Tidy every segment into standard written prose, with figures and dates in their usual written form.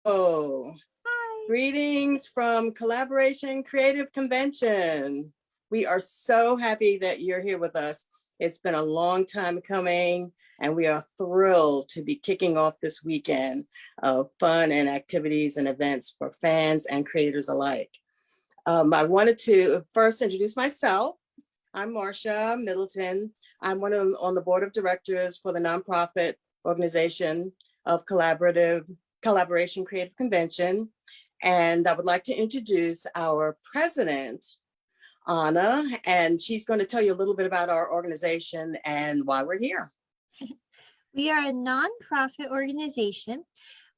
Hi. Greetings from Collaboration Creative Convention. We are so happy that you're here with us. It's been a long time coming, and we are thrilled to be kicking off this weekend of fun and activities and events for fans and creators alike. I wanted to first introduce myself. I'm Marcia Middleton. I'm on the board of directors for the nonprofit organization of Collaboration Creative Convention. And I would like to introduce our president, Onna, and she's going to tell you a little bit about our organization and why we're here. We are a nonprofit organization.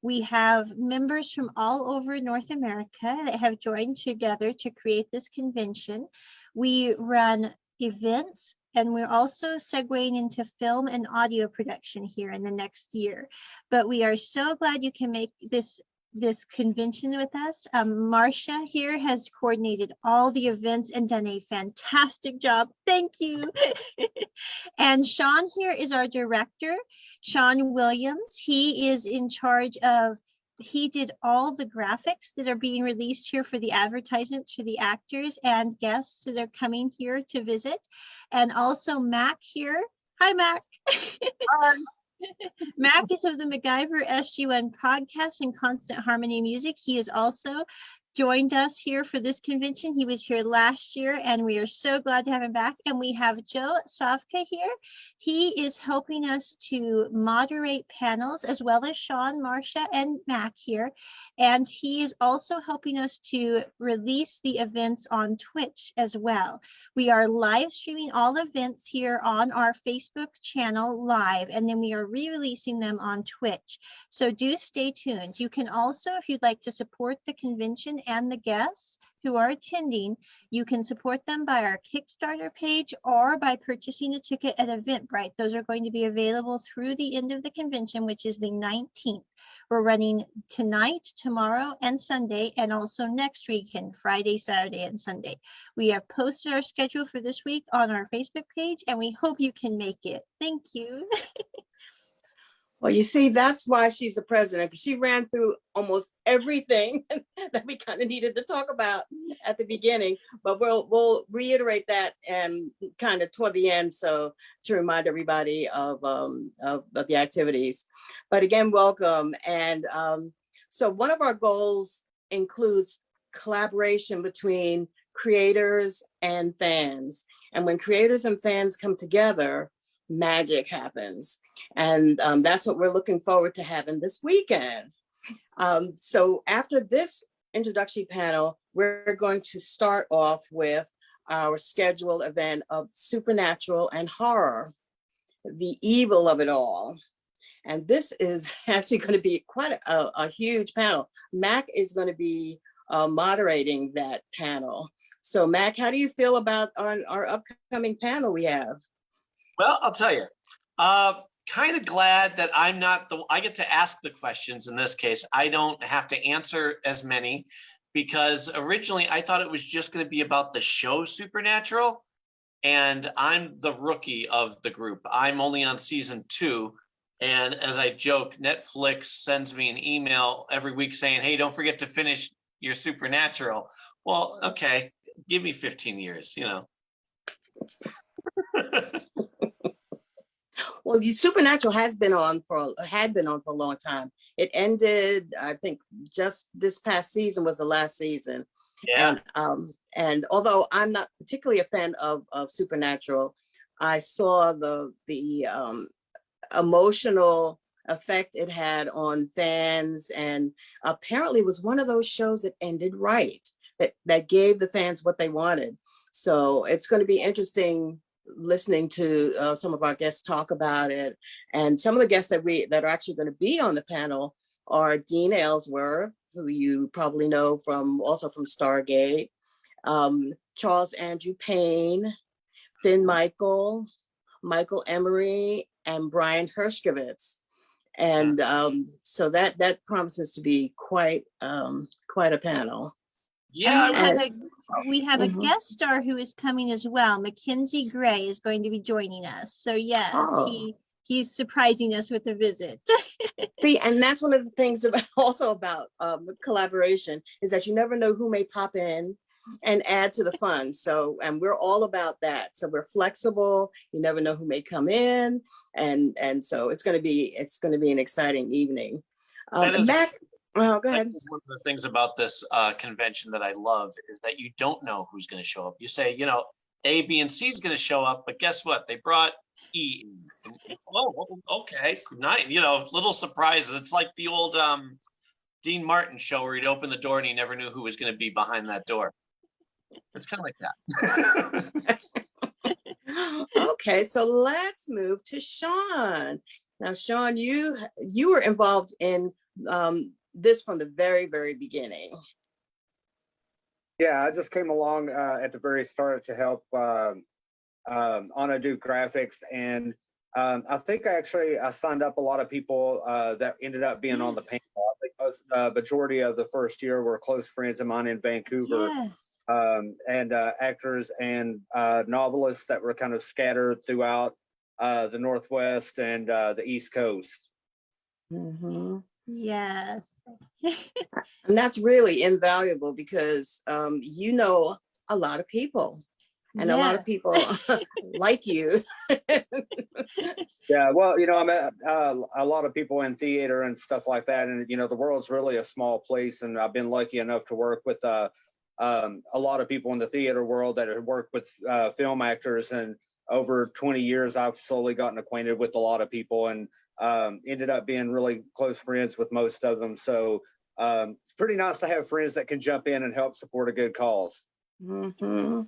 We have members from all over North America that have joined together to create this convention. We run events, and we're also segueing into film and audio production here in the next year. But we are so glad you can make this convention with us. Marcia here has coordinated all the events and done a fantastic job. Thank you. And Shawn here is our director, Shawn Williams. He is in charge of, he did all the graphics that are being released here for the advertisements for the actors and guests that are coming here to visit. And also Mac here. Hi, Mac. Hi. Mac is of the MacGyver SUN podcast and Constant Harmony Music. He has also joined us here for this convention. He was here last year, and we are so glad to have him back. And we have Carl Savka here. He is helping us to moderate panels, as well as Shawn, Marcia, and Mac here. And he is also helping us to release the events on Twitch as well. We are live streaming all events here on our Facebook channel live, and then we are re-releasing them on Twitch. So do stay tuned. You can also, if you'd like to support the convention and the guests who are attending, you can support them by our Kickstarter page or by purchasing a ticket at Eventbrite. Those are going to be available through the end of the convention, which is the 19th. We're running tonight, tomorrow, and Sunday, and also next weekend, Friday, Saturday, and Sunday. We have posted our schedule for this week on our Facebook page, and we hope you can make it. Thank you. Well, you see, that's why she's the president, because she ran through almost everything that we kind of needed to talk about at the beginning. But we'll reiterate that and kind of toward the end, so to remind everybody of the activities. But again, welcome. And so one of our goals includes collaboration between creators and fans. And when creators and fans come together, magic happens. And that's what we're looking forward to having this weekend. So after this introductory panel, we're going to start off with our scheduled event of Supernatural and Horror, the evil of it all. And this is actually going to be quite a huge panel. Mac is going to be moderating that panel. So Mac, how do you feel about our upcoming panel we have? Well, I'll tell you, kind of glad that I'm not I get to ask the questions in this case. I don't have to answer as many, because originally I thought it was just going to be about the show Supernatural, and I'm the rookie of the group. I'm only on season 2. And as I joke, Netflix sends me an email every week saying, hey, don't forget to finish your Supernatural. Well, okay, give me 15 years, you know. Well, the Supernatural had been on for a long time. It ended, I think, just this past season was the last season. Yeah. And although I'm not particularly a fan of Supernatural, I saw the emotional effect it had on fans, and apparently it was one of those shows that ended right, that gave the fans what they wanted. So it's going to be interesting listening to some of our guests talk about it. And some of the guests that are actually going to be on the panel are Dean Aylesworth, who you probably know also from Stargate, Charles Andrew Payne, Finn Michael Emery, and Brian Hershkovitz. And so that promises to be quite a panel. Yeah, we have a guest star who is coming as well. Mackenzie Gray is going to be joining us. So yes, he's surprising us with a visit. See, and that's one of the things about collaboration is that you never know who may pop in and add to the fun. So, and we're all about that. So we're flexible. You never know who may come in, and so it's going to be an exciting evening. Mac, oh, go ahead. One of the things about this convention that I love is that you don't know who's going to show up. You say, A, B, and C is going to show up, but guess what? They brought E. Oh, okay, nice. Little surprises. It's like the old Dean Martin show where he'd open the door and he never knew who was going to be behind that door. It's kind of like that. Okay, so let's move to Shawn. Now, Shawn, you were involved in this from the very, very beginning. Yeah, I just came along at the very start to help Onna do graphics, and I think I signed up a lot of people that ended up being on the panel. I think most majority of the first year were close friends of mine in Vancouver. Yes. And actors and novelists that were kind of scattered throughout the Northwest and the East Coast. Mm-hmm. Yes. And that's really invaluable because a lot of people, and a lot of people like you. Yeah, well, I met a lot of people in theater and stuff like that, and the world's really a small place, and I've been lucky enough to work with a lot of people in the theater world that have worked with film actors, and over 20 years I've slowly gotten acquainted with a lot of people, and ended up being really close friends with most of them. So it's pretty nice to have friends that can jump in and help support a good cause. Mm-hmm.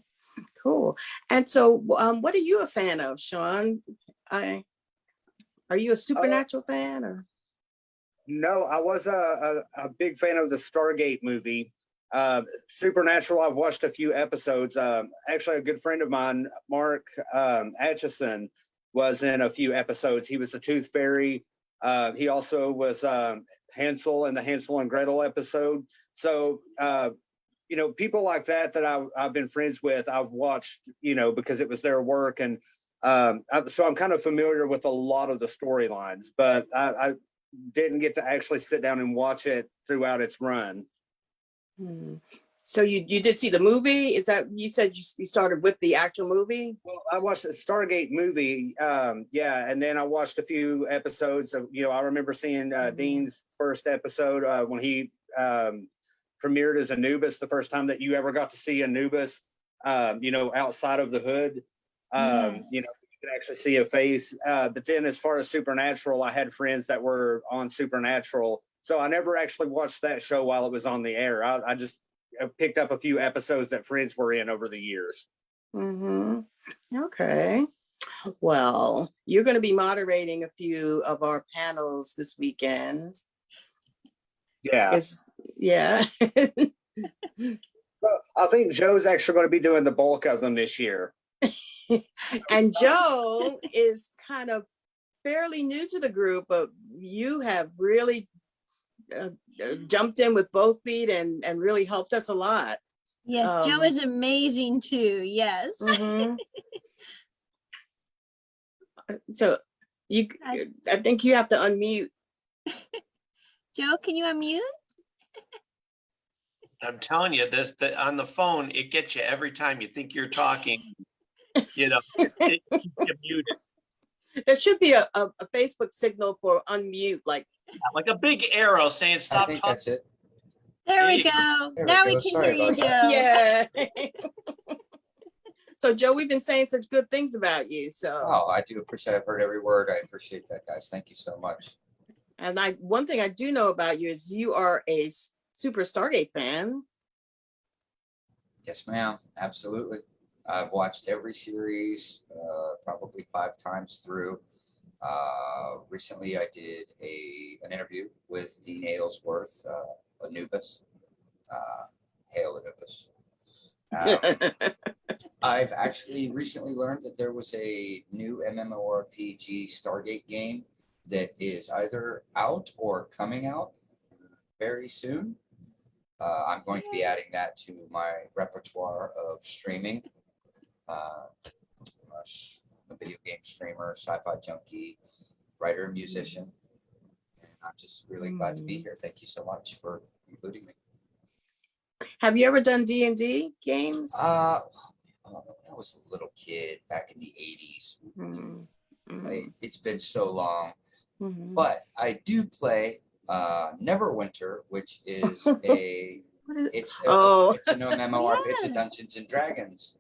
Cool. And so what are you a fan of, Shawn? Are you a Supernatural fan? Or No, I was a big fan of the Stargate movie. Supernatural, I've watched a few episodes. Actually, a good friend of mine, Mark Atchison, was in a few episodes. He was the Tooth Fairy. He also was Hansel in the Hansel and Gretel episode. So, people like that I've been friends with, I've watched, because it was their work. And so I'm kind of familiar with a lot of the storylines, but I didn't get to actually sit down and watch it throughout its run. So you did see the movie? Is that, you said you started with the actual movie? Well, I watched the Stargate movie, and then I watched a few episodes of, I remember seeing Dean's first episode when he premiered as Anubis, the first time that you ever got to see Anubis, outside of the hood. You could actually see a face. But then as far as Supernatural, I had friends that were on Supernatural. So I never actually watched that show while it was on the air. I just picked up a few episodes that friends were in over the years. Mm-hmm. Okay. Well, you're going to be moderating a few of our panels this weekend. Yeah. Yeah. Well, I think Joe's actually going to be doing the bulk of them this year. And Joe is kind of fairly new to the group, but you have really jumped in with both feet and really helped us a lot. Yes, Joe is amazing too. Yes. Mm-hmm. So I think you have to unmute. Joe, can you unmute? I'm telling you, on the phone, it gets you every time you think you're talking. It keeps you muted. There should be a Facebook signal for unmute, like a big arrow saying stop I think talking. that's it. There we go. Now we can Sorry hear you, about Joe. that. Yeah. So Joe, we've been saying such good things about you. So Oh, I do appreciate. I've heard every word. I appreciate that, guys. Thank you so much. and one thing I do know about you is you are a super Stargate fan. Yes, ma'am. Absolutely. I've watched every series, probably 5 times through. Recently, I did an interview with Dean Aylesworth, Anubis. Hail Anubis. I've actually recently learned that there was a new MMORPG Stargate game that is either out or coming out very soon. I'm going to be adding that to my repertoire of streaming. a video game streamer, sci-fi junkie, writer, and musician. And I'm just really glad to be here. Thank you so much for including me. Have you ever done D&D games? When I was a little kid back in the 80s. It's been so long. But I do play Neverwinter, which is it's an MMORPG, it's a Dungeons and Dragons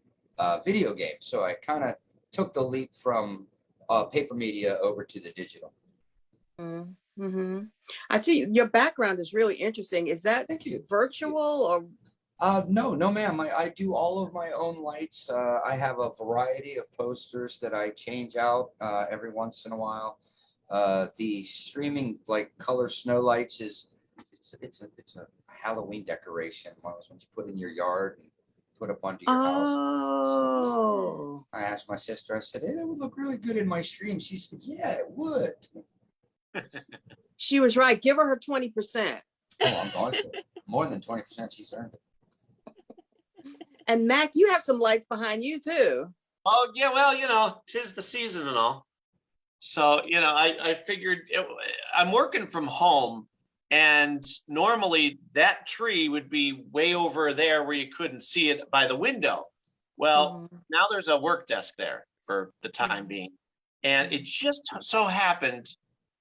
video game. So I kind of took the leap from paper media over to the digital. I see your background is really interesting. Is that virtual or? No, ma'am. I do all of my own lights. I have a variety of posters that I change out every once in a while. The streaming like color snow lights it's a Halloween decoration. One of those ones you put in your yard and put up onto your house. So I asked my sister, I said, hey, that would look really good in my stream. She said, yeah, it would. She was right. Give her 20%. Oh, I'm going to. More than 20%, she's earned it. And Mac, you have some lights behind you too. Oh, yeah, well, 'tis the season and all. So, I figured I'm working from home, and normally that tree would be way over there where you couldn't see it by the window. Well, now there's a work desk there for the time being. And it just so happened,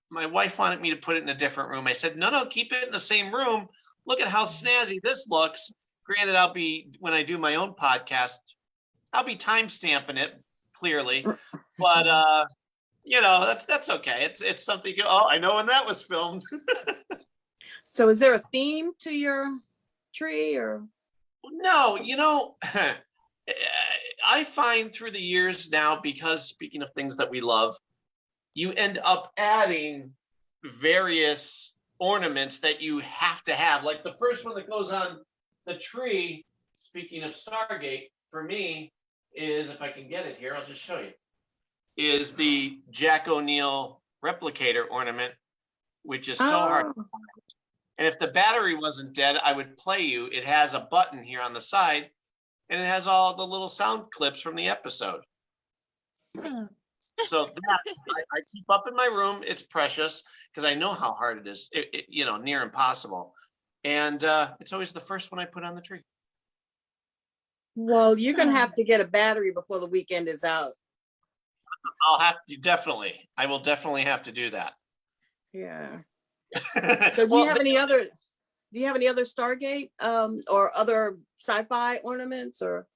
my wife wanted me to put it in a different room. I said, no, keep it in the same room. Look at how snazzy this looks. Granted, when I do my own podcast, I'll be time stamping it clearly, but that's okay. It's something. Oh, I know when that was filmed. So, is there a theme to your tree or? No, I find through the years now, because speaking of things that we love, you end up adding various ornaments that you have to have. Like the first one that goes on the tree, speaking of Stargate, for me is, if I can get it here, I'll just show you, is the Jack O'Neill replicator ornament, which is so hard to find. And if the battery wasn't dead, I would play you. It has a button here on the side, and it has all the little sound clips from the episode. So that I keep up in my room. It's precious because I know how hard it is, near impossible. And it's always the first one I put on the tree. Well, you're going to have to get a battery before the weekend is out. I'll have to, definitely. I will definitely have to do that. Yeah. So do you have any other Stargate or other sci-fi ornaments or?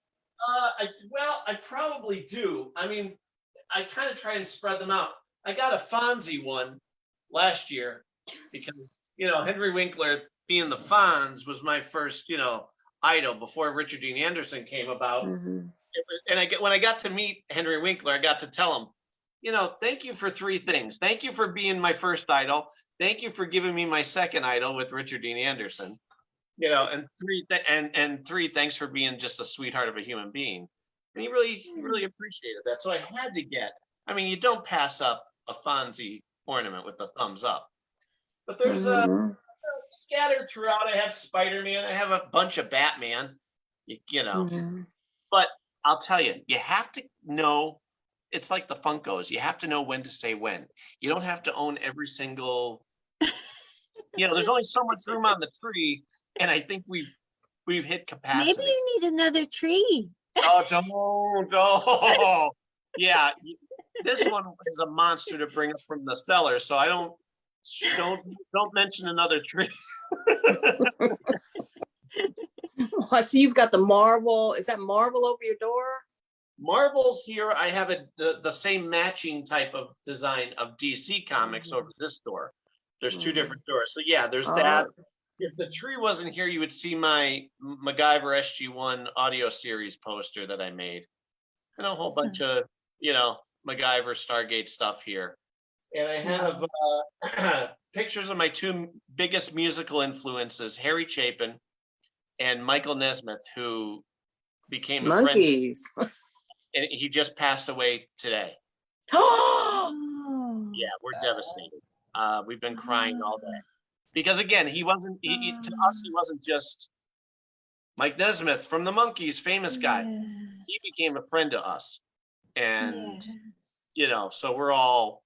I probably do. I mean, I kind of try and spread them out. I got a Fonzie one last year because, Henry Winkler being the Fonz was my first, idol before Richard Dean Anderson came about. And when I got to meet Henry Winkler, I got to tell him, thank you for three things. Thank you for being my first idol. Thank you for giving me my second idol with Richard Dean Anderson. And three, thanks for being just a sweetheart of a human being. And he really appreciated that. So I had to get, you don't pass up a Fonzie ornament with the thumbs up. But there's scattered throughout. I have Spider-Man. I have a bunch of Batman, But I'll tell you, you have to know, it's like the Funkos. You have to know when to say when. You don't have to own every single, there's only so much room on the tree. And I think we've hit capacity. Maybe you need another tree. Oh, don't. Yeah, this one is a monster to bring up from the cellar, so I don't mention another tree. I see you've got the marble. Is that marble over your door? Marbles here. I have the same matching type of design of DC Comics over this door. There's two different doors. So yeah, there's that. If the tree wasn't here, you would see my MacGyver SG-1 audio series poster that I made. And a whole bunch of, MacGyver Stargate stuff here. And I have pictures of my two biggest musical influences, Harry Chapin and Michael Nesmith, who became a Monkeys. friend. And he just passed away today. Oh, Yeah, we're devastated. We've been crying all day. Because again, to us, he wasn't just Mike Nesmith from the Monkees, famous guy. He became a friend to us. And you know, so we're all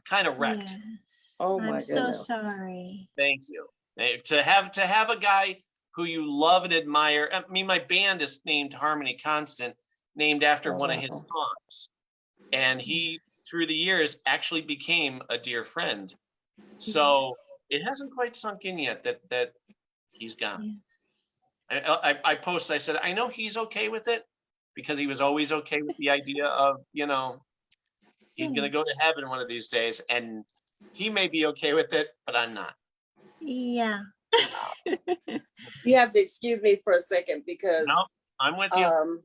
kind of wrecked. Yes. Oh my I'm so goodness. sorry. Thank you. To have a guy who you love and admire. I mean, my band is named Harmony Constant, named after one of his Wow. songs. And he, through the years, actually became a dear friend. So it hasn't quite sunk in yet that he's gone. Yes. I posted, I said, I know he's okay with it because he was always okay with the idea of, you know, he's going to go to heaven one of these days. And he may be okay with it, but I'm not. Yeah. You have to excuse me for a second because No, I'm with you.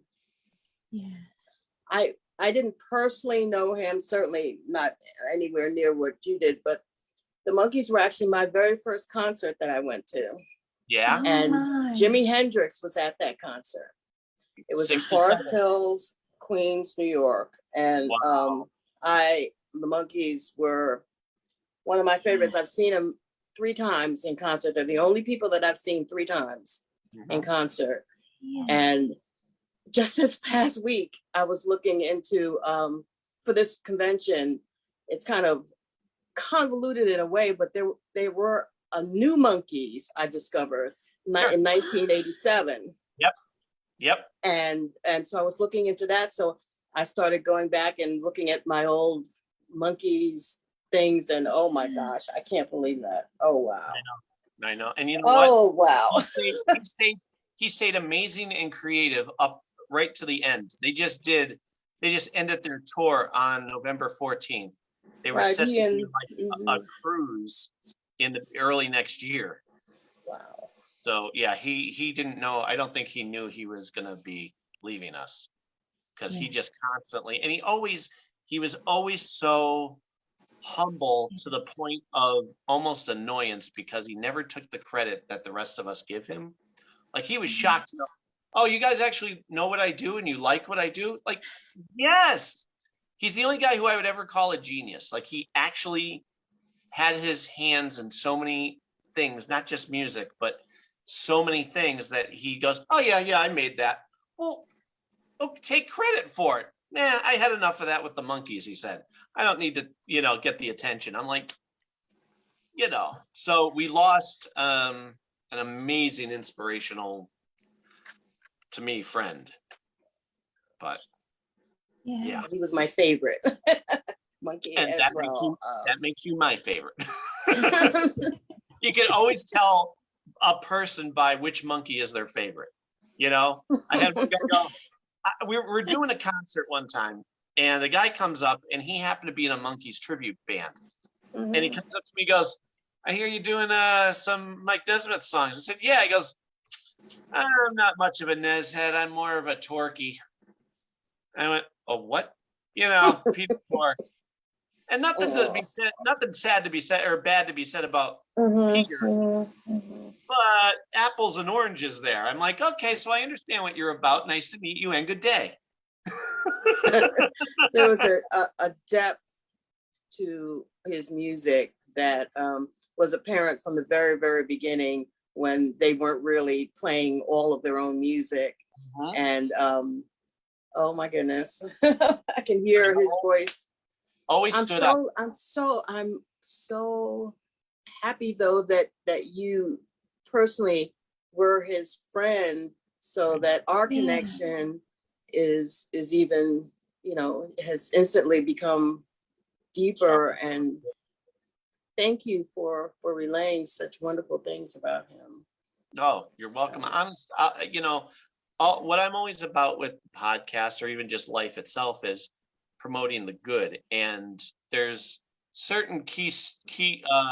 Yes. I didn't personally know him, certainly not anywhere near what you did, but the Monkees were actually my very first concert that I went to. Yeah. Oh And my. Jimi Hendrix was at that concert. It was in 67. Forest Hills, Queens, New York. And Wow. the Monkees were one of my favorites. I've seen them 3 times in concert. They're the only people that I've seen 3 times in concert. Yeah. And just this past week, I was looking into, for this convention, it's kind of convoluted in a way, but they were a new Monkees I discovered in 1987. Yep. And so I was looking into that. So I started going back and looking at my old Monkees things, and oh my gosh, I can't believe that. Oh wow. I know. And you know what? Oh wow. He stayed amazing and creative up right to the end. They just ended their tour on November 14th. They were Right, set to he do and- like a cruise in the early next year. Wow. So yeah, he didn't know. I don't think he knew he was gonna be leaving us because he just constantly, and he was always so humble to the point of almost annoyance because he never took the credit that the rest of us give him. Like he was shocked. You know, oh, you guys actually know what I do and you like what I do? Like, yes. He's the only guy who I would ever call a genius. Like he actually had his hands in so many things, not just music, but so many things that he goes, oh yeah, I made that. Well, take credit for it. Nah, I had enough of that with the Monkees, he said. I don't need to, get the attention. I'm like, so we lost an amazing, inspirational, to me, friend. But yeah. He was my favorite. Monkey And as that well. makes you my favorite. You can always tell a person by which monkey is their favorite. I had one guy go, we're doing a concert one time, and the guy comes up, and he happened to be in a Monkees tribute band. And he comes up to me, goes, I hear you doing some Mike Nesmith songs. I said, yeah. He goes, I'm not much of a Nez head. I'm more of a Torquey. I went, oh, what? Peter Tork. And nothing to be said, nothing sad to be said or bad to be said about Peter. But apples and oranges there. I'm like, okay, so I understand what you're about. Nice to meet you and good day. There was a depth to his music that was apparent from the very, very beginning when they weren't really playing all of their own music. And oh my goodness, I can hear his voice. Always stood up. I'm so happy though that you personally were his friend, so that our connection is even, has instantly become deeper. And thank you for relaying such wonderful things about him. Oh, you're welcome. Honest, what I'm always about with podcasts or even just life itself is promoting the good. And there's certain keystones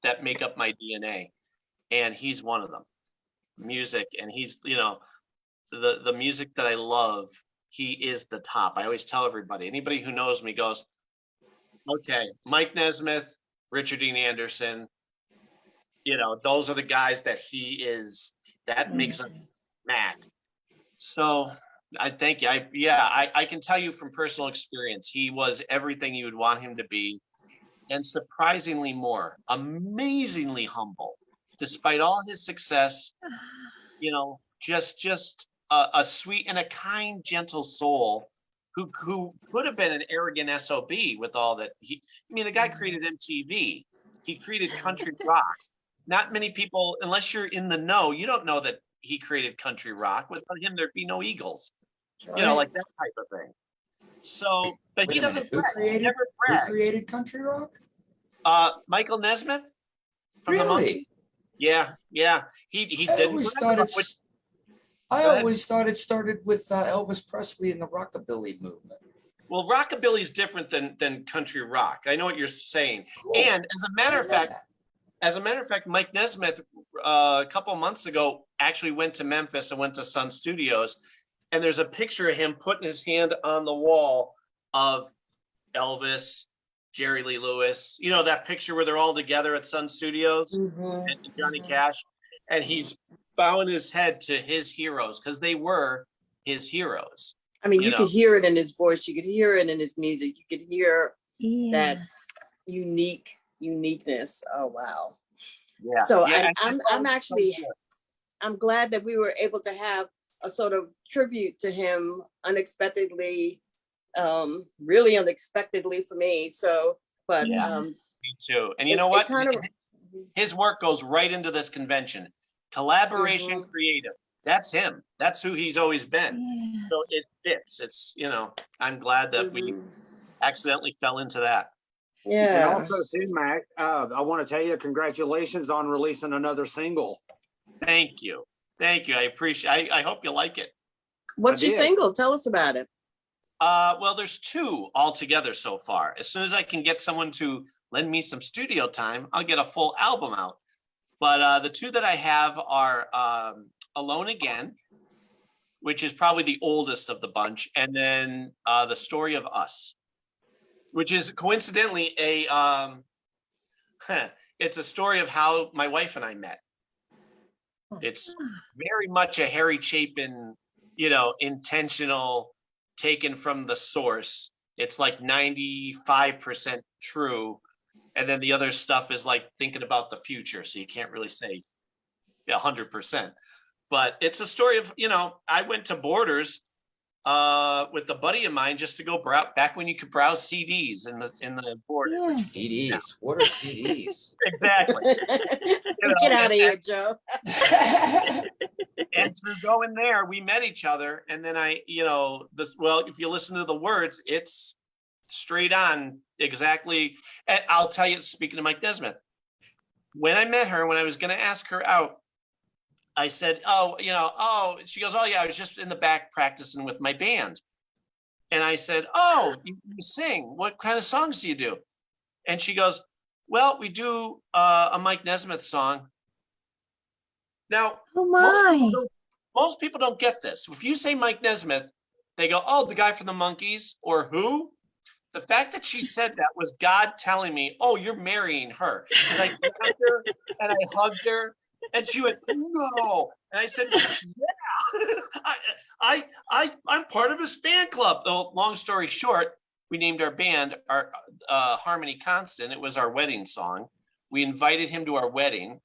that make up my DNA, and he's one of them. Music, and he's the music that I love. He is the top. I always tell everybody. Anybody who knows me goes, okay, Mike Nesmith, Richard Dean Anderson. Those are the guys that he is. That makes him mad. So I thank you. I can tell you from personal experience, he was everything you would want him to be, and surprisingly more. Amazingly humble, despite all his success. Just a sweet and a kind, gentle soul who could have been an arrogant SOB with all that. The guy created MTV. He created country rock. Not many people, unless you're in the know, you don't know that he created country rock. Without him, there'd be no Eagles. Like that type of thing. So, but Wait he a minute, doesn't who brag. He created- never Who brags. created country rock? Michael Nesmith from the Monkees. Really? Yeah. He I didn't always brag thought about which. it's. I Go ahead. always thought it started with Elvis Presley and the rockabilly movement. Well, rockabilly is different than country rock. I know what you're saying. Cool. And as a matter of I love fact, that. Mike Nesmith a couple months ago actually went to Memphis and went to Sun Studios, and there's a picture of him putting his hand on the wall of Elvis, Jerry Lee Lewis. That picture where they're all together at Sun Studios Mhm. and Johnny Cash, and he's bowing his head to his heroes because they were his heroes. I mean, you could hear it in his voice. You could hear it in his music. You could hear that uniqueness. Oh, wow. Yeah. So Yeah, I'm actually, I'm glad that we were able to have a sort of tribute to him unexpectedly, really unexpectedly for me. So, but Yeah. Me too. And you it- know it what? kind of- His work goes right into this convention. Collaboration, creative. That's him. That's who he's always been. Yeah. So it fits. It's, I'm glad that we accidentally fell into that. And yeah. also, too, Mac, I want to tell you congratulations on releasing another single. Thank you. I appreciate. I hope you like it. What's I your did. single? Tell us about it. Well, there's 2 altogether so far. As soon as I can get someone to lend me some studio time, I'll get a full album out. But the 2 that I have are Alone Again, which is probably the oldest of the bunch, and then The Story of Us, which is coincidentally it's a story of how my wife and I met. It's very much a Harry Chapin, intentional, taken from the source. It's like 95% true. And then the other stuff is like thinking about the future. So you can't really say 100%. But it's a story of, I went to Borders with a buddy of mine just to go back when you could browse CDs in the Borders. CDs. Yeah. What are CDs? Exactly. Get out of here, Joe. And through going there, we met each other. And then if you listen to the words, it's straight on exactly. And I'll tell you, speaking of Mike Nesmith, when I met her, when I was going to ask her out, I said, she goes, oh yeah, I was just in the back practicing with my band. And I said, oh, you sing. What kind of songs do you do? And she goes, well, we do a Mike Nesmith song. Now, Oh my. most people don't get this. If you say Mike Nesmith, they go, oh, the guy from the Monkees, or who? The fact that she said that was God telling me, oh, you're marrying her. Because I grabbed her and I hugged her, and she went, no. And I said, yeah, I'm part of his fan club. Though, long story short, we named our band our Harmony Constant. It was our wedding song. We invited him to our wedding.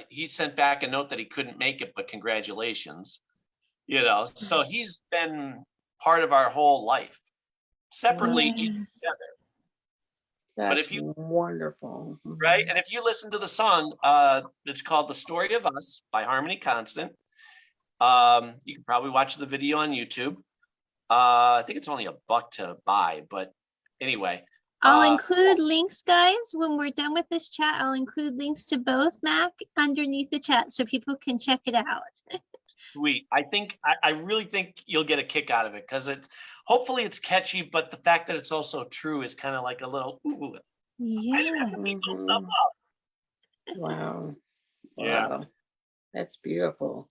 He sent back a note that he couldn't make it, but congratulations. So he's been part of our whole life, separately and together. That's if you- wonderful. Right? And if you listen to the song, it's called The Story of Us by Harmony Constant. You can probably watch the video on YouTube. I think it's only $1 to buy, but anyway. I'll include links, guys. When we're done with this chat, I'll include links to both, Mac, underneath the chat so people can check it out. Sweet. I really think you'll get a kick out of it because hopefully it's catchy, but the fact that it's also true is kind of like a little, ooh. Yeah. I didn't have to make those stuff up. Wow. Yeah. Wow. That's beautiful.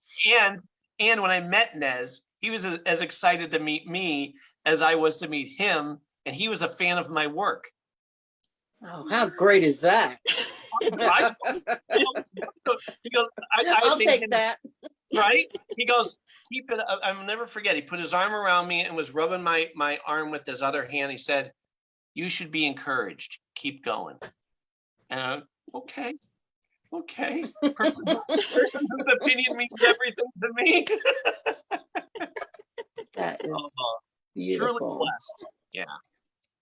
And when I met Nez, he was as excited to meet me as I was to meet him, and he was a fan of my work. Oh, how great is that? He goes, I'll take that. Right? He goes, keep it. I'll never forget. He put his arm around me and was rubbing my arm with his other hand. He said, you should be encouraged. Keep going. And okay. Person whose opinion means everything to me. That is Truly Beautiful. blessed. Yeah.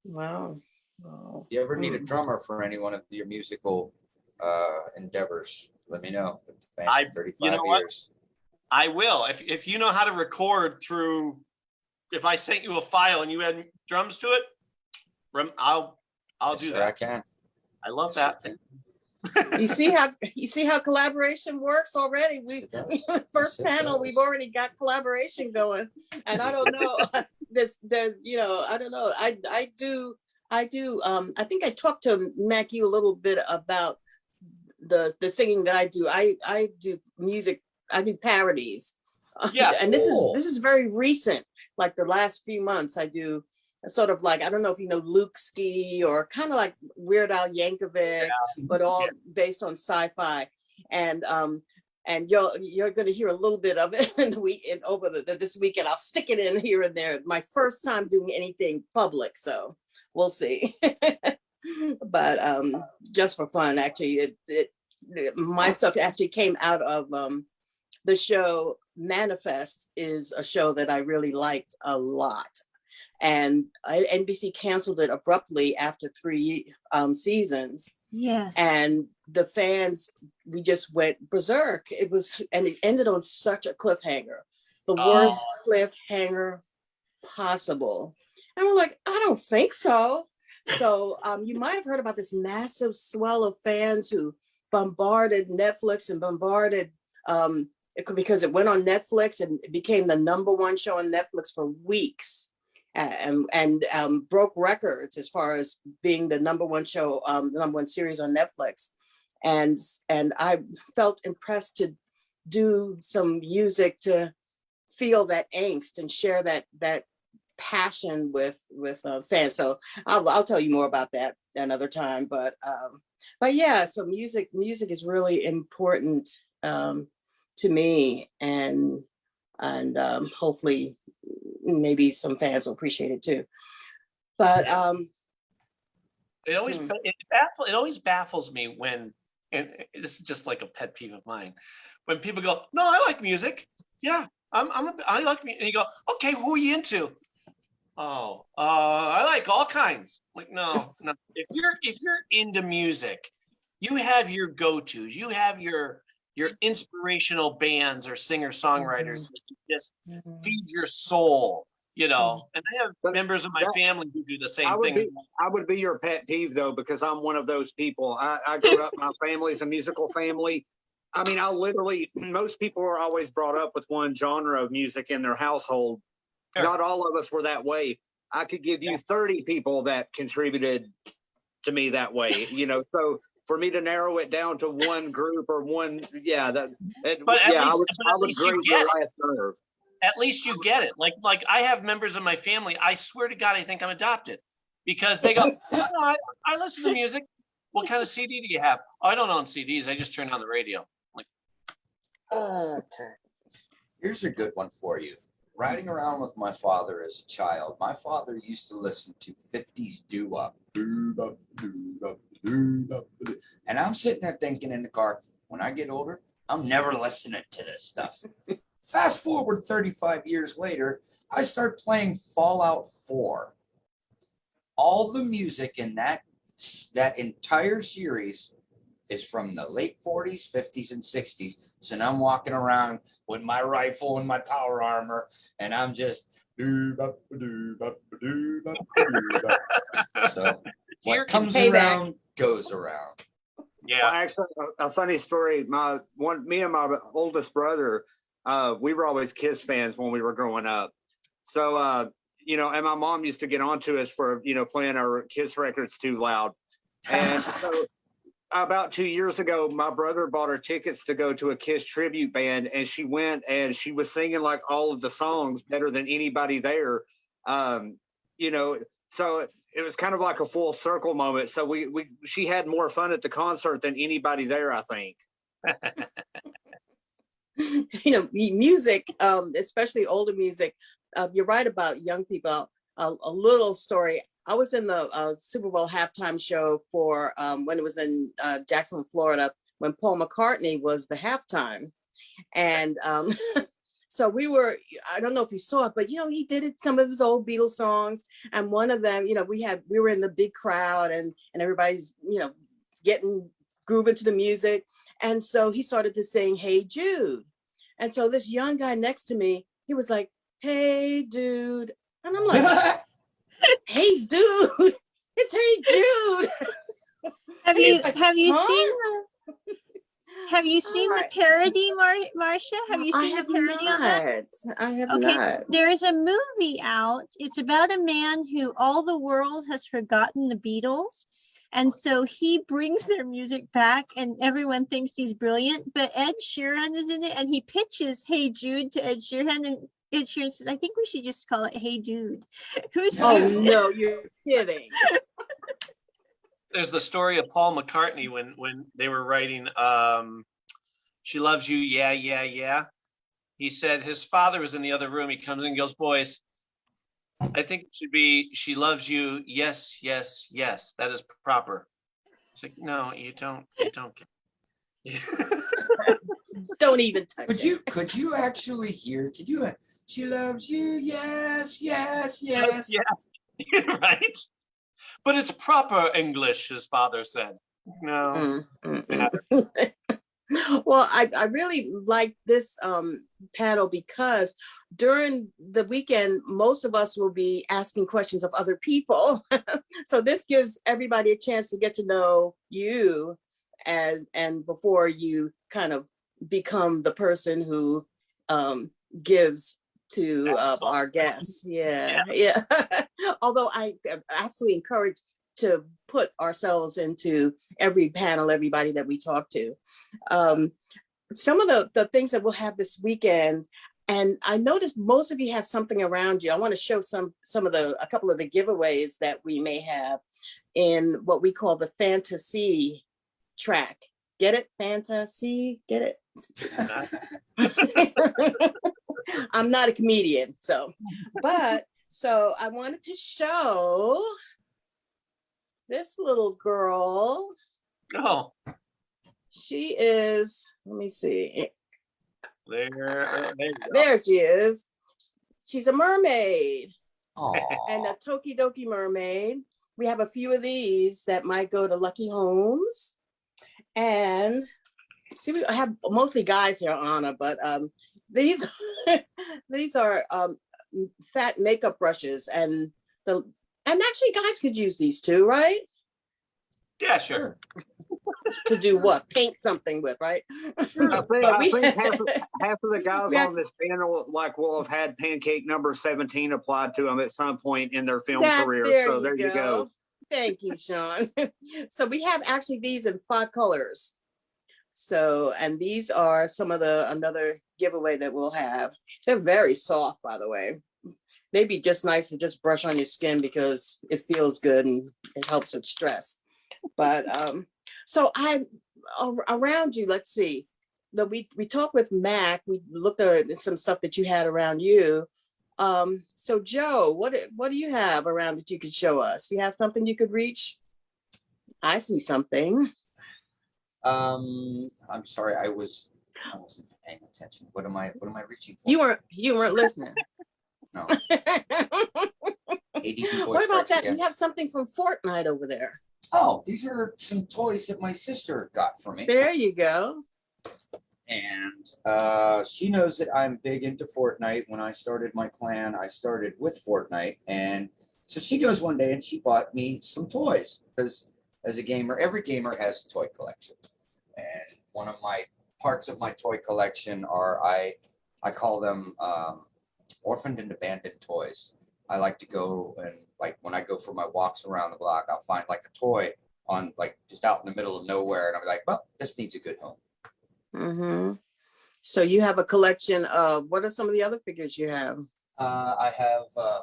Wow. Wow. If you ever need a drummer for any one of your musical endeavors, let me know. Been I- for 35 you know what? years. I will. If you know how to record through, if I sent you a file and you had drums to it, I'll Yes, do sir, that. I can. I love Yes, sir, that. I can. You see how collaboration works already. We Yes, it does. first Yes, it panel, does. we've already got collaboration going, and I don't know I don't know. I do. I think I talked to Mac you a little bit about the singing that I do. I do music. I do parodies. Yeah. And Cool. this is very recent. Like the last few months, I do sort of like, I don't know if you know Luke Ski or kind of like Weird Al Yankovic, but all based on sci-fi. And you're going to hear a little bit of it in the week and over this weekend. I'll stick it in here and there. My first time doing anything public, so we'll see. But just for fun, actually, my stuff actually came out of the show Manifest. Is a show that I really liked a lot. And NBC canceled it abruptly after 3 seasons. Yes. And the fans, we just went berserk. And it ended on such a cliffhanger, the worst cliffhanger possible. And we're like, I don't think so. So you might have heard about this massive swell of fans who bombarded Netflix and bombarded because it went on Netflix and it became the #1 show on Netflix for weeks. And broke records as far as being the #1 show, the #1 series on Netflix. And I felt impressed to do some music to feel that angst and share that passion with fans. So I'll tell you more about that another time. But yeah, so music is really important to me, and hopefully maybe some fans will appreciate it too. But It always baffles me when, and this is just like a pet peeve of mine, when people go, "No, I like music. Yeah, I like me," and you go, "Okay, who are you into?" "Oh, I like all kinds." Like, no. If you're into music, you have your go-tos. You have your inspirational bands or singer-songwriters that you just feed your soul, And I have But members of my family who do the same I thing. would be your pet peeve though, because I'm one of those people. I grew up, my family's a musical family. I mean, most people are always brought up with one genre of music in their household. Sure. Not all of us were that way. I could give you 30 people that contributed to me that way, so for me to narrow it down to one group or one, But at least you get it. last nerve. At least you get it. Like I have members of my family, I swear to God, I think I'm adopted, because they go, "Oh, I listen to music. What kind of CD do you have?" "Oh, I don't own CDs. I just turn on the radio." I'm like, okay. Here's a good one for you. Riding around with my father as a child, my father used to listen to 50s doo-wop. And I'm sitting there thinking in the car, when I get older, I'm never listening to this stuff. Fast forward 35 years later, I start playing Fallout 4. All the music in that entire series is from the late 40s, 50s, and 60s. So now I'm walking around with my rifle and my power armor, and I'm just so what comes around goes around. Yeah. Well, actually, a funny story. Me and my oldest brother, we were always Kiss fans when we were growing up. So, and my mom used to get onto us for, playing our Kiss records too loud. And so about 2 years ago, my brother bought her tickets to go to a Kiss tribute band, and she went and she was singing like all of the songs better than anybody there. So it was kind of like a full circle moment. So she had more fun at the concert than anybody there, I think. Music, especially older music. You're right about young people. A little story. I was in the Super Bowl halftime show for when it was in Jacksonville, Florida, when Paul McCartney was the halftime. And So we were, I don't know if you saw it, but he did it, some of his old Beatles songs. And one of them, we were in the big crowd and everybody's, getting grooving to the music. And so he started to sing, "Hey Jude." And so this young guy next to me, he was like, "Hey dude." And I'm like, "Hey dude, it's Hey Jude." Have And you he's like, have you "Huh?" seen the parody, Marcia? Have you I seen the have parody on that? not. I have Okay, not. there is a movie out. It's about a man who all the world has forgotten the Beatles. And so he brings their music back and everyone thinks he's brilliant. But Ed Sheeran is in it and he pitches "Hey Jude" to Ed Sheeran. And Ed Sheeran says, "I think we should just call it Hey Dude." Who's Oh no, you're kidding. There's the story of Paul McCartney when they were writing "She Loves You, Yeah, Yeah, Yeah." He said his father was in the other room. He comes in and goes, "Boys, I think it should be 'She loves you, yes, yes, yes.' That is proper." It's like, no, you don't get Don't even touch it. Could you actually hear? She loves you, yes, yes, yes. Yes. Right? But it's proper English, his father said. No. Well, I really like this panel because during the weekend, most of us will be asking questions of other people. So this gives everybody a chance to get to know you and before you kind of become the person who gives to our guests. Yeah. Although I absolutely encourage to put ourselves into every panel, everybody that we talk to. Some of the things that we'll have this weekend, and I noticed most of you have something around you. I want to show a couple of the giveaways that we may have in what we call the fantasy track. Get it? Fantasy? Get it? I'm not a comedian, so I wanted to show this little girl. Oh, She is, let me see. there you go. There she is. She's a mermaid. Aw. And a Tokidoki mermaid. We have a few of these that might go to Lucky Homes. And see, we have mostly guys here, Anna, but these are fat makeup brushes, and actually guys could use these too, right? Yeah, sure. To do what? Paint something with, right? I think half of the guys on this panel will have had pancake number 17 applied to them at some point in their film career. So there you go. Thank you, Shawn. So we have actually these in 5 colors. So, and these are some of another giveaway that we'll have. They're very soft, by the way. They'd be just nice to just brush on your skin because it feels good and it helps with stress. But so I around you, let's see. We talked with Mac. We looked at some stuff that you had around you. So Joe, what do you have around that you could show us? You have something you could reach? I see something. I'm sorry, I wasn't paying attention. What am I reaching for? You weren't listening. No. ADD voice What about strikes that? again. You have something from Fortnite over there. Oh, these are some toys that my sister got for me. There you go. And she knows that I'm big into Fortnite. When I started my clan, I started with Fortnite. And so she goes one day and she bought me some toys because as a gamer, every gamer has a toy collection. And one of my parts of my toy collection are, I call them orphaned and abandoned toys. I like to go and like when I go for my walks around the block, I'll find like a toy on like just out in the middle of nowhere. And I'll be like, well, this needs a good home. Mm-hmm. So you have a collection of, what are some of the other figures you have? I have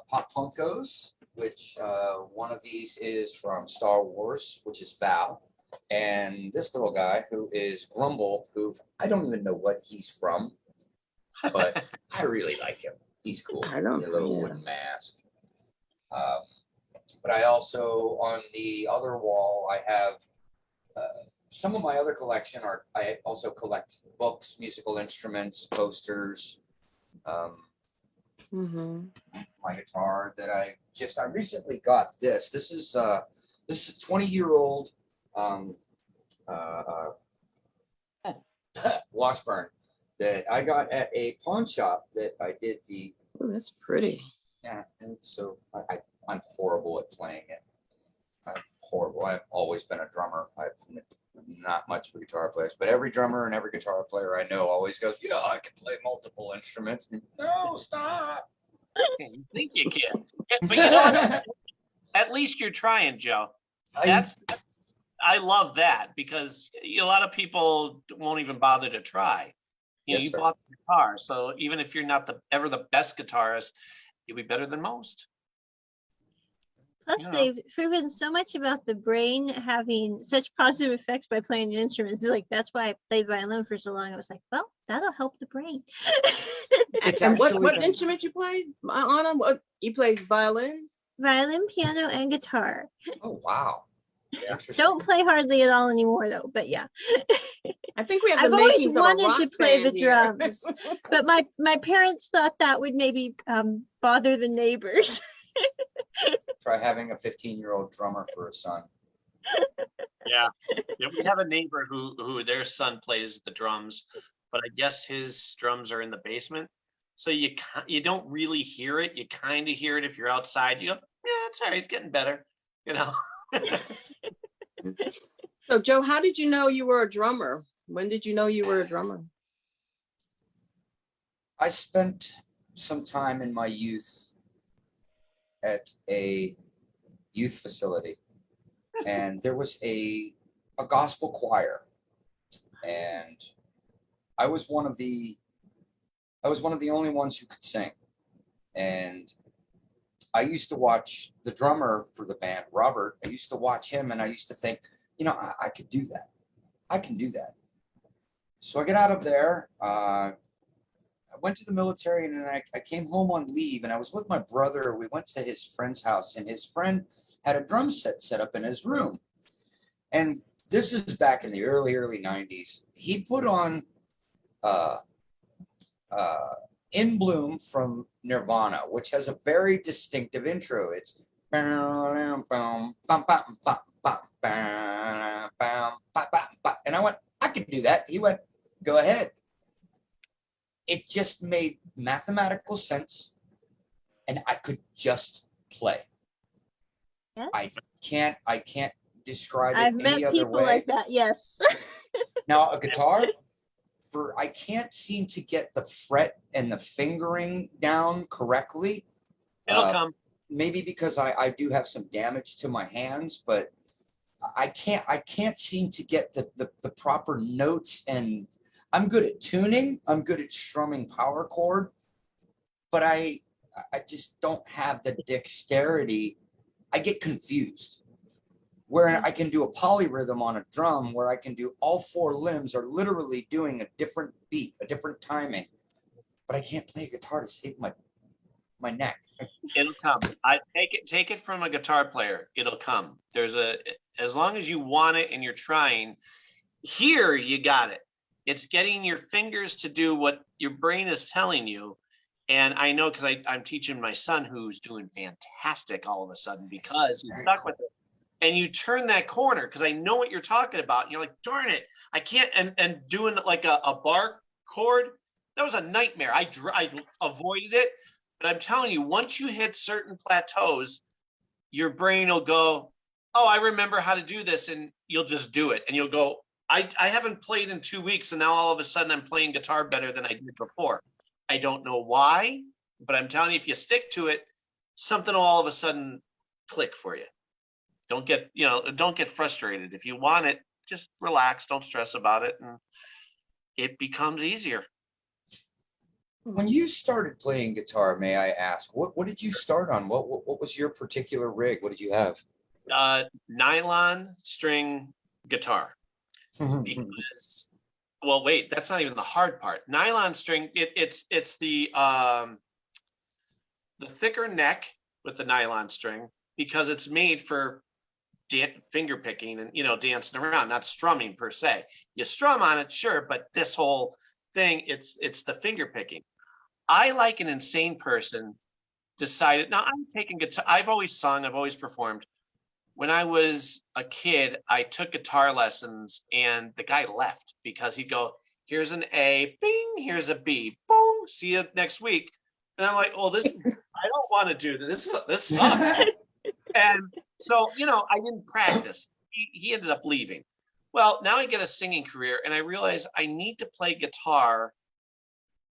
Pop Funkos, which one of these is from Star Wars, which is Val. And this little guy who is Grumble, who I don't even know what he's from, but I really like him. He's cool. I don't a little know. wooden mask. But I also, on the other wall, I have some of my other collection I also collect books, musical instruments, posters, Mhm. My guitar that I recently got this. This is a 20-year-old Washburn that I got at a pawn shop that I did the Oh, that's pretty. yeah, and so I'm horrible at playing it. I'm horrible. I've always been a drummer. I'm not much of a guitar player, but every drummer and every guitar player I know always goes, "Yeah, I can play multiple instruments." And, no, stop. You think you can. Yeah, but you know what? At least you're trying, Joe. That's I love that because a lot of people won't even bother to try. Yes, You sir. bought the guitar, so even if you're not ever the best guitarist, you'll be better than most. Plus, Yeah. they've proven so much about the brain having such positive effects by playing the instruments. Like that's why I played violin for so long. I was like, well, that'll help the brain. It's And what actually- instrument you played, Anna? What you played violin? Violin, piano, and guitar. Oh wow. Interesting. Don't play hardly at all anymore, though. But yeah, I think we have I've the always makings of a wanted rock to play the band here. drums, but my parents thought that would maybe bother the neighbors. Try having a 15-year-old drummer for a son. Yeah. We have a neighbor who their son plays the drums, but I guess his drums are in the basement. So you don't really hear it. You kind of hear it if you're outside. You go, yeah, it's all right. He's getting better. You know. So Joe, how did you know you were a drummer? When did you know you were a drummer? I spent some time in my youth at a youth facility, and there was a gospel choir, and I was one of the only ones who could sing. And I used to watch the drummer for the band, Robert. I used to watch him, and I used to think, I could do that. I can do that. So I get out of there. I went to the military, and then I came home on leave, and I was with my brother. We went to his friend's house, and his friend had a drum set up in his room. And this is back in the early 90s. He put on In Bloom from Nirvana, which has a very distinctive intro. It's and I went, I can do that. He went, go ahead. It just made mathematical sense, and I could just play. Yes. I can't describe it I've met any other people way. like that. Yes. Now a guitar, I can't seem to get the fret and the fingering down correctly. It'll come. Maybe because I do have some damage to my hands, but I can't seem to get the proper notes. And I'm good at tuning. I'm good at strumming power chord, but I just don't have the dexterity. I get confused. Where I can do a polyrhythm on a drum, where I can do all four limbs are literally doing a different beat, a different timing, but I can't play a guitar to save my neck. It'll come. I take it from a guitar player. It'll come. As long as you want it and you're trying. Here you got it. It's getting your fingers to do what your brain is telling you. And I know because I'm teaching my son who's doing fantastic all of a sudden because he's stuck with it. And you turn that corner because I know what you're talking about. And you're like, darn it, I can't. And doing like a bar chord, that was a nightmare. I avoided it. But I'm telling you, once you hit certain plateaus, your brain will go, oh, I remember how to do this. And you'll just do it. And you'll go, I haven't played in 2 weeks. And now all of a sudden I'm playing guitar better than I did before. I don't know why, but I'm telling you, if you stick to it, something will all of a sudden click for you. Don't get frustrated. If you want it, just relax. Don't stress about it. And it becomes easier. When you started playing guitar, may I ask, what did you start on? What was your particular rig? What did you have? Nylon string guitar. Because, well, wait, that's not even the hard part. Nylon string, it's the thicker neck with the nylon string because it's made for finger picking and dancing around, not strumming per se. You strum on it, sure, but this whole thing, it's the finger picking. I, like an insane person, decided, now I'm taking guitar. I've always sung, I've always performed. When I was a kid, I took guitar lessons and the guy left because he'd go, here's an A, bing, here's a B, boom, see you next week. And I'm like, oh, I don't want to do this. This sucks. And so, I didn't practice. He ended up leaving. Well, now I get a singing career and I realize I need to play guitar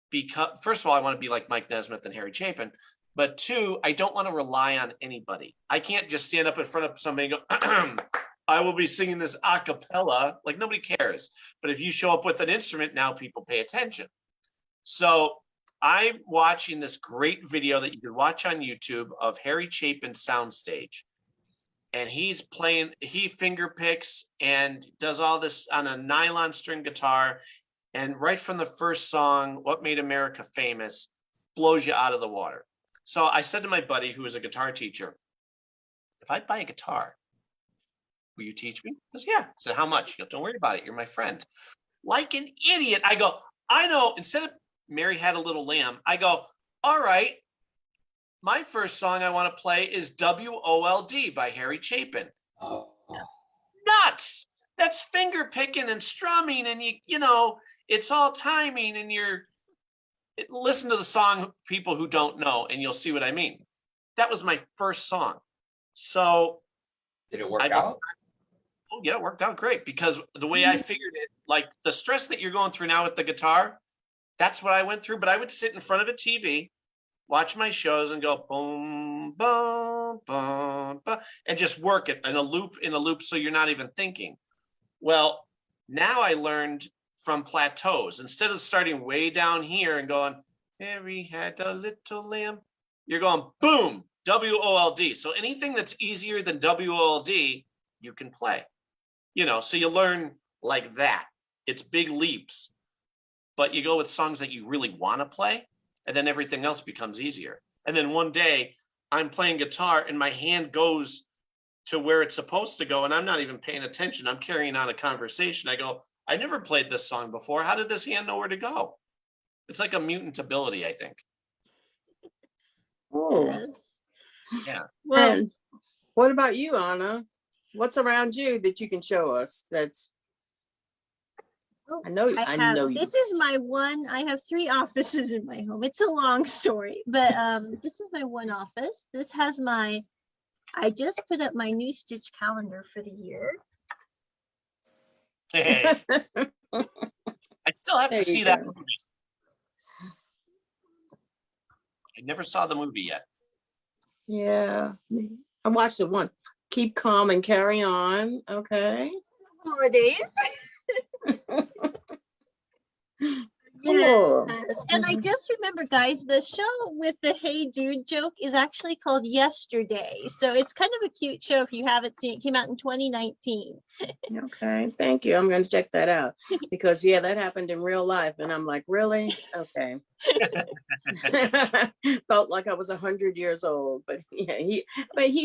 because, first of all, I want to be like Mike Nesmith and Harry Chapin. But 2, I don't want to rely on anybody. I can't just stand up in front of somebody and go, I will be singing this a cappella. Like, nobody cares. But if you show up with an instrument, now people pay attention. So I'm watching this great video that you can watch on YouTube of Harry Chapin soundstage. And he's playing, he finger picks and does all this on a nylon string guitar. And right from the first song, What Made America Famous, blows you out of the water. So I said to my buddy, who was a guitar teacher, if I buy a guitar, will you teach me? He goes, yeah. I said, how much? He goes, don't worry about it. You're my friend. Like an idiot. I go, I know. Instead of Mary Had a Little Lamb, I go, all right. My first song I want to play is WOLD by Harry Chapin. Oh. Nuts. That's finger picking and strumming. And it's all timing and listen to the song, people who don't know, and you'll see what I mean. That was my first song. So did it work out? Oh yeah, it worked out great because the way I figured it, like the stress that you're going through now with the guitar, that's what I went through. But I would sit in front of a TV, watch my shows and go boom, boom, boom, boom, and just work it in a loop so you're not even thinking. Well, now I learned from plateaus. Instead of starting way down here and going, Mary had a little lamb, you're going boom, WOLD. So anything that's easier than WOLD, you can play. So you learn like that. It's big leaps, but you go with songs that you really want to play, and then everything else becomes easier. And then one day I'm playing guitar and my hand goes to where it's supposed to go, and I'm not even paying attention. I'm carrying on a conversation. I go, I never played this song before. How did this hand know where to go? It's like a mutant ability, I think. Oh, Yes. Yeah. Well, and what about you, Anna? What's around you that you can show us? I know you. This is my one. I have 3 offices in my home. It's a long story, but this is my one office. This has I just put up my new Stitch calendar for the year. Hey, I still have to see that movie. I never saw the movie yet. Yeah, I watched it once. Keep calm and carry on. Okay. Holidays. Cool. Yes. And I just remember, guys, the show with the Hey Dude joke is actually called Yesterday. So it's kind of a cute show if you haven't seen it. It came out in 2019. Okay, thank you. I'm going to check that out because that happened in real life, and I'm like, really? Okay. Felt like I was 100 years old, but he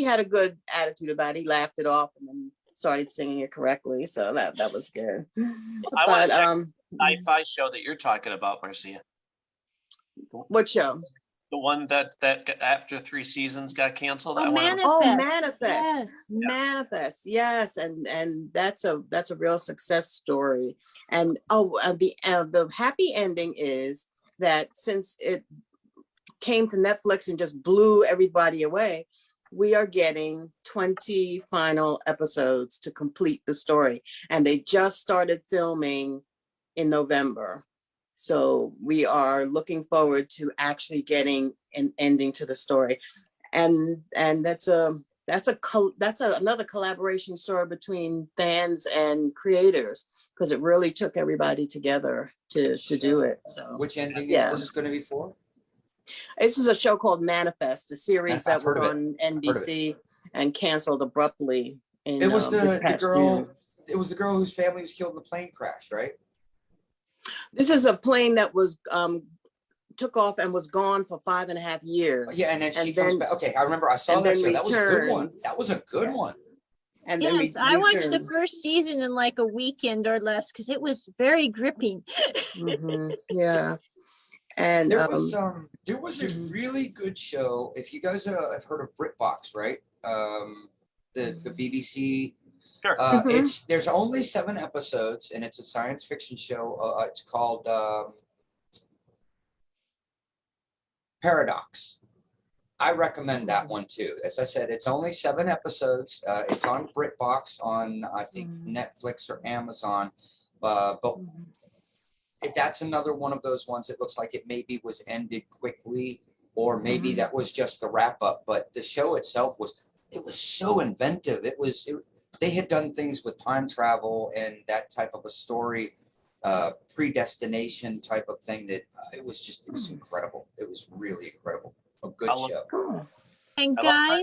had a good attitude about it. He laughed it off and then started singing it correctly, so that was good. I want But to check the sci-fi show that you're talking about, Marcia. what show? The one that after 3 seasons got canceled. Oh, Manifest. Yes. Manifest, yes, and that's a real success story. And the happy ending is that since it came to Netflix and just blew everybody away, we are getting 20 final episodes to complete the story, and they just started filming in November. So we are looking forward to actually getting an ending to the story, and that's another collaboration story between fans and creators, because it really took everybody together to do it. So Which ending is this going to be for? this is a show called Manifest, a series that I've heard was of it. on NBC and canceled abruptly. It was this the past girl. June. It was the girl whose family was killed in the plane crash, right? This is a plane that was took off and was gone for 5.5 years. Yeah, and then she And comes then- back. Okay, I remember I saw and that then show. That was a good one. returns. That was a good one. And then Yes, I watched the returned. first season in like a weekend or less because it was very gripping. Mhm, yeah. And There was a really good show. If you guys have heard of BritBox, right? The BBC. Sure. There's only 7 episodes, and it's a science fiction show. It's called Paradox. I recommend that one too. As I said, it's only 7 episodes. It's on BritBox on, I think, Netflix or Amazon. But that's another one of those ones that looks like it maybe was ended quickly, or maybe that was just the wrap up. But the show itself was so inventive. They had done things with time travel and that type of a story, predestination type of thing that it was incredible. It was really incredible. A good show. And guys,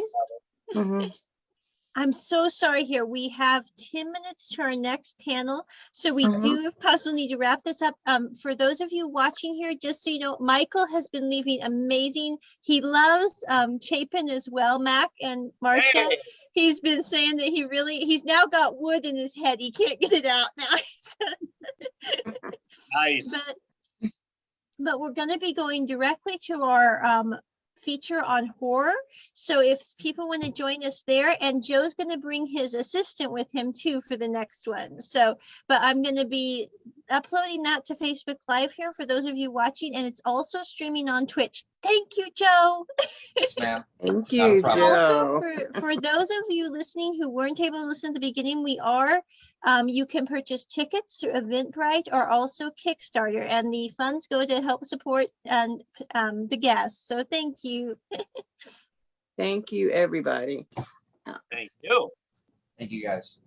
I'm so sorry here. We have 10 minutes to our next panel. So we do possibly need to wrap this up. For those of you watching here, just so you know, Michael has been leaving amazing. He loves Chapin as well, Mac and Marcia. Hey. He's been saying that he's now got wood in his head. He can't get it out now. Nice. But we're going to be going directly to our feature on horror. So if people want to join us there, and Joe's going to bring his assistant with him too for the next one. So, but I'm going to be uploading that to Facebook Live here for those of you watching, and it's also streaming on Twitch. Thank you, Joe. Yes, ma'am. Thank you, No Joe. Also, for those of you listening who weren't able to listen at the beginning, you can purchase tickets through Eventbrite or also Kickstarter, and the funds go to help support the guests. So thank you. Thank you, everybody. Thank you. Thank you, guys.